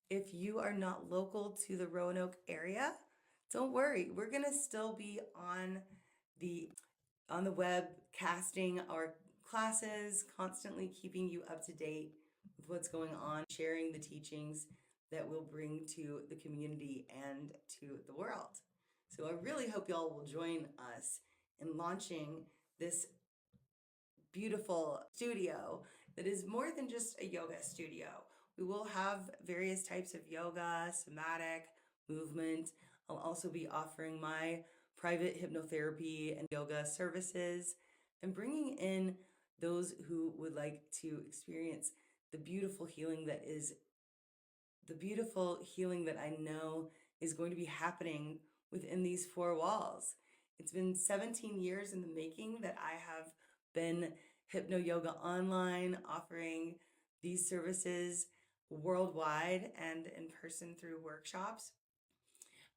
If you are not local to the Roanoke area, don't worry. We're going to still be the on the web casting our classes, constantly keeping you up to date with what's going on, sharing the teachings that we'll bring to the community and to the world. So I really hope y'all will join us in launching this beautiful studio that is more than just a yoga studio. We will have various types of yoga, somatic, movement. I'll also be offering my private hypnotherapy and yoga services and bringing in those who would like to experience the beautiful healing that I know is going to be happening within these four walls. It's been 17 years in the making that I have been Hypno Yoga Online, offering these services worldwide and in person through workshops.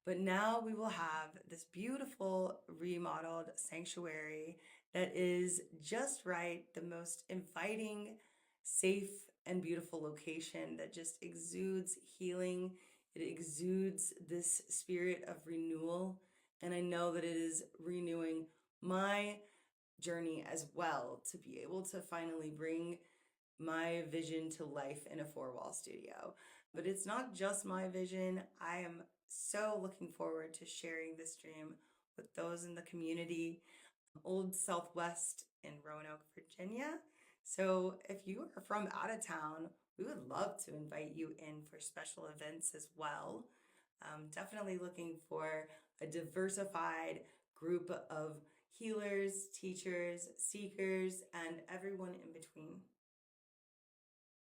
But now we will have this beautiful remodeled sanctuary that is just right, the most inviting, safe, and beautiful location that just exudes healing. It exudes this spirit of renewal. And I know that it is renewing my journey as well to be able to finally bring my vision to life in a four-wall studio. But it's not just my vision. I am so looking forward to sharing this dream with those in the community, Old Southwest in Roanoke, Virginia. So if you are from out of town, we would love to invite you in for special events as well. Definitely looking for a diversified group of healers, teachers, seekers, and everyone in between.